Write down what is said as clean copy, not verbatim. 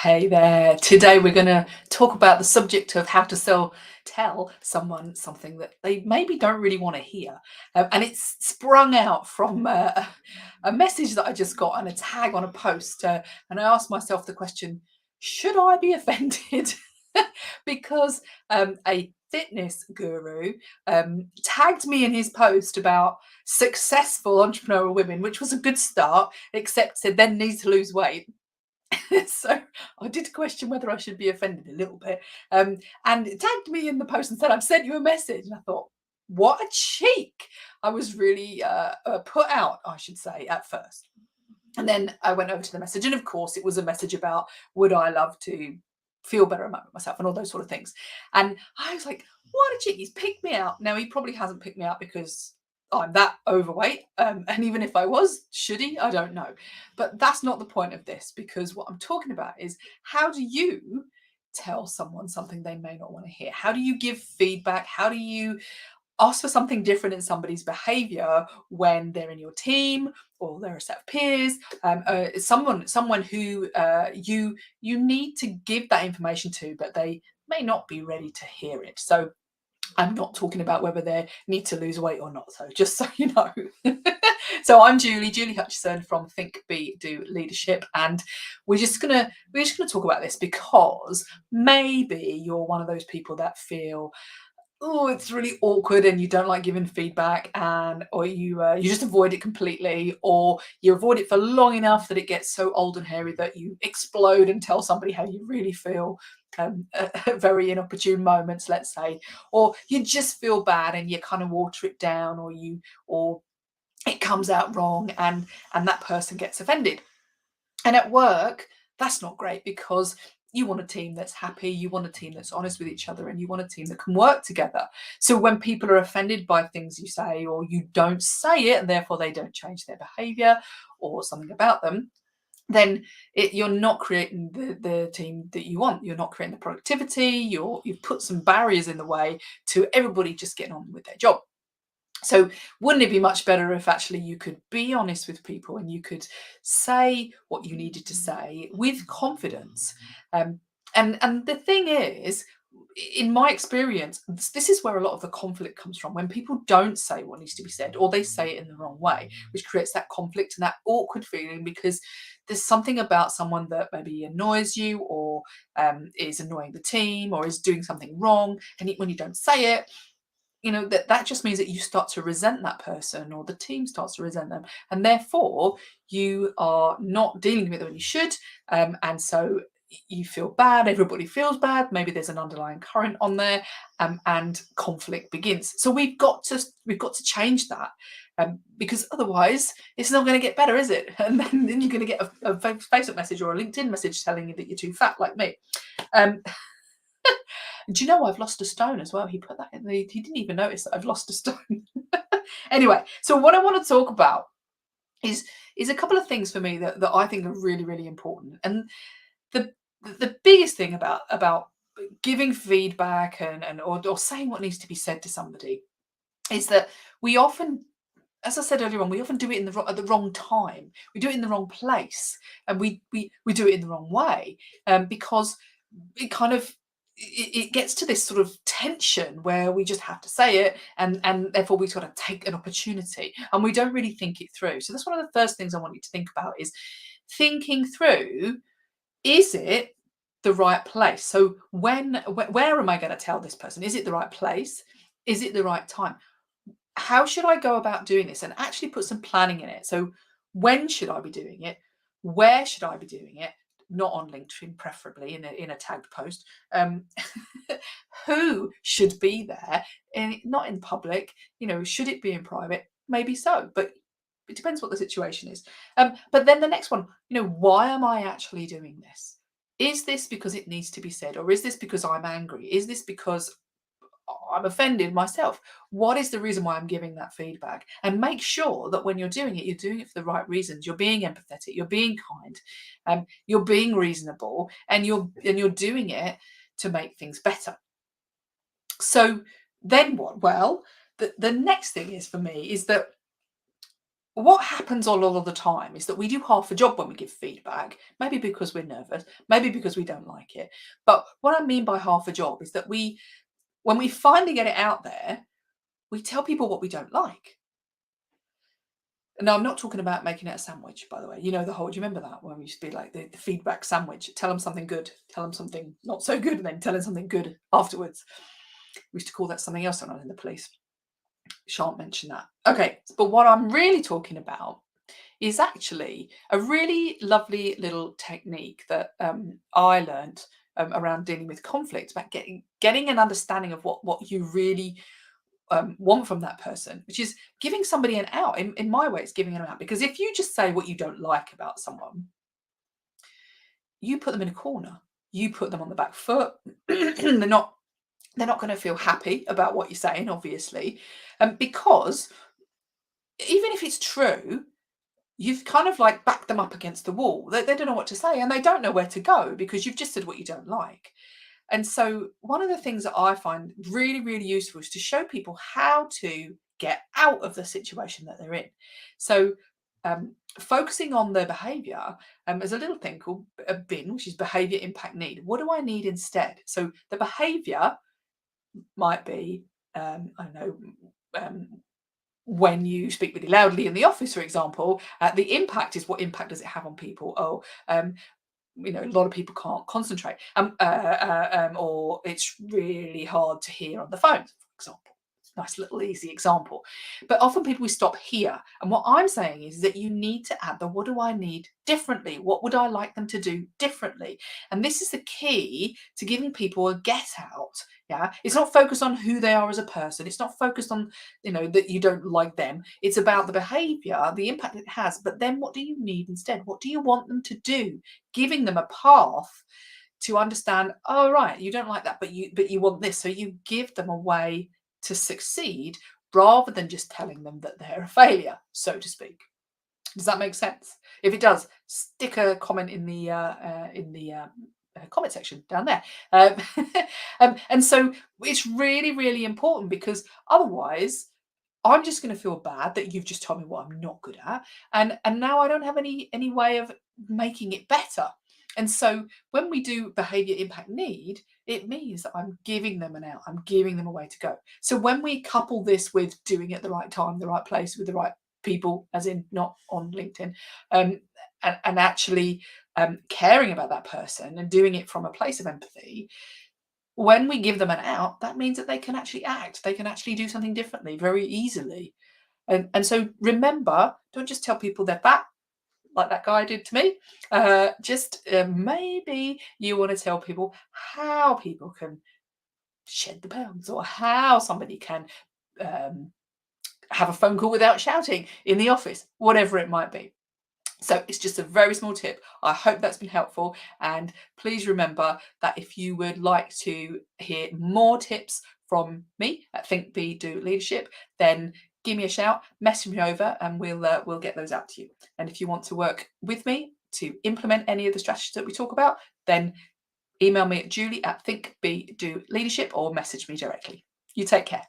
Hey there. Today we're going to talk about the subject of how to tell someone something that they maybe don't really want to hear. And it's sprung out from a message that I just got and a tag on a post. And I asked myself the question, should I be offended? Because a fitness guru tagged me in his post about successful entrepreneurial women, which was a good start, except said then needs to lose weight. So I did question whether I should be offended a little bit. And it tagged me in the post and said, I've sent you a message. And I thought, what a cheek. I was really put out, I should say, at first. And then I went over to the message. And of course, it was a message about would I love to feel better about myself and all those sort of things. And I was like, what a cheek. He's picked me out. Now, he probably hasn't picked me out because I'm that overweight. And even if I was, should he? I don't know. But that's not the point of this, because what I'm talking about is how do you tell someone something they may not want to hear? How do you give feedback? How do you ask for something different in somebody's behavior when they're in your team or they're a set of peers, someone who you need to give that information to, but they may not be ready to hear it. So I'm not talking about whether they need to lose weight or not. So just so you know. So I'm Julie Hutchison from Think Be Do Leadership, and we're just gonna talk about this because maybe you're one of those people that feel, oh, it's really awkward and you don't like giving feedback, and or you just avoid it completely, or you avoid it for long enough that it gets so old and hairy that you explode and tell somebody how you really feel at very inopportune moments, let's say, or you just feel bad and you kind of water it down, or it comes out wrong and that person gets offended. And at work, that's not great, because you want a team that's happy, you want a team that's honest with each other, and you want a team that can work together. So when people are offended by things you say, or you don't say it, and therefore they don't change their behavior or something about them, then you're not creating the team that you want. You're not creating the productivity. You've put some barriers in the way to everybody just getting on with their job. So wouldn't it be much better if actually you could be honest with people and you could say what you needed to say with confidence? Um, and the thing is, in my experience, this is where a lot of the conflict comes from, when people don't say what needs to be said, or they say it in the wrong way, which creates that conflict and that awkward feeling, because there's something about someone that maybe annoys you, or is annoying the team, or is doing something wrong, and when you don't say it, that just means that you start to resent that person, or the team starts to resent them, and therefore you are not dealing with it when you should. And so you feel bad, everybody feels bad, maybe there's an underlying current on there, and conflict begins. So we've got to change that, because otherwise it's not going to get better, is it? And then you're going to get a Facebook message or a LinkedIn message telling you that you're too fat, like me. um, do you know I've lost a stone as well? He put that in the. He didn't even notice that I've lost a stone. Anyway, so what I want to talk about is a couple of things for me that I think are really, really important. And the the biggest thing about giving feedback or saying what needs to be said to somebody is that we often, as I said earlier on, we often do it at the wrong time. We do it in the wrong place, and we do it in the wrong way, because it kind of it gets to this sort of tension where we just have to say it, and therefore we've got to take an opportunity, and we don't really think it through. So that's one of the first things I want you to think about, is thinking through, is it the right place? So where am I going to tell this person? Is it the right place? Is it the right time? How should I go about doing this? And actually put some planning in it. So when should I be doing it? Where should I be doing it? Not on LinkedIn, preferably in a tagged post. Who should be there? And not in public. Should it be in private? Maybe so, but it depends what the situation is. But then the next one, why am I actually doing this? Is this because it needs to be said, or is this because I'm angry? Is this because I'm offended myself? What is the reason why I'm giving that feedback? And make sure that when you're doing it for the right reasons. You're being empathetic, you're being kind, you're being reasonable, and you're doing it to make things better. So then what? Well, the next thing is, for me, is that what happens a lot of the time is that we do half a job when we give feedback, maybe because we're nervous, maybe because we don't like it. But what I mean by half a job is that when we finally get it out there, we tell people what we don't like. No, I'm not talking about making it a sandwich, by the way. You know the whole. Do you remember that when we used to be like the feedback sandwich? Tell them something good, tell them something not so good, and then tell them something good afterwards. We used to call that something else when I was in the police. Shan't mention that. Okay, but what I'm really talking about is actually a really lovely little technique that I learned around dealing with conflict, about getting an understanding of what you really want from that person, which is giving somebody an out. In my way, it's giving an out, because if you just say what you don't like about someone, you put them in a corner. You put them on the back foot. They're not going to feel happy about what you're saying, obviously, because even if it's true, you've kind of like backed them up against the wall. They don't know what to say, and they don't know where to go because you've just said what you don't like. And so, one of the things that I find really, really useful is to show people how to get out of the situation that they're in. So, focusing on their behavior, there's a little thing called a BIN, which is behavior impact need. What do I need instead? So, the behavior might be, I don't know, when you speak really loudly in the office, for example, the impact is, what impact does it have on people? Oh, a lot of people can't concentrate, or it's really hard to hear on the phone, for example. Nice little easy example. But often people, we stop here. And what I'm saying is that you need to add the what do I need differently? What would I like them to do differently? And this is the key to giving people a get out. Yeah. It's not focused on who they are as a person. It's not focused on, that you don't like them. It's about the behavior, the impact it has. But then what do you need instead? What do you want them to do? Giving them a path to understand, oh right, you don't like that, but you want this. So you give them a way to succeed, rather than just telling them that they're a failure, so to speak. Does that make sense? If it does, stick a comment in the comment section down there. And so it's really, really important, because otherwise I'm just going to feel bad that you've just told me what I'm not good at, and now I don't have any way of making it better. And so when we do behavior impact need, it means that I'm giving them an out. I'm giving them a way to go. So when we couple this with doing it at the right time, the right place, with the right people, as in not on LinkedIn, and actually caring about that person and doing it from a place of empathy, when we give them an out, that means that they can actually act. They can actually do something differently very easily. And so remember, don't just tell people they're fat like that guy did to me. Maybe you want to tell people how people can shed the pounds, or how somebody can have a phone call without shouting in the office, whatever it might be. So it's just a very small tip. I hope that's been helpful. And please remember that if you would like to hear more tips from me at Think Be Do Leadership, then give me a shout, message me over, and we'll get those out to you. And if you want to work with me to implement any of the strategies that we talk about, then email me at Julie at Think Be Do Leadership, or message me directly. You take care.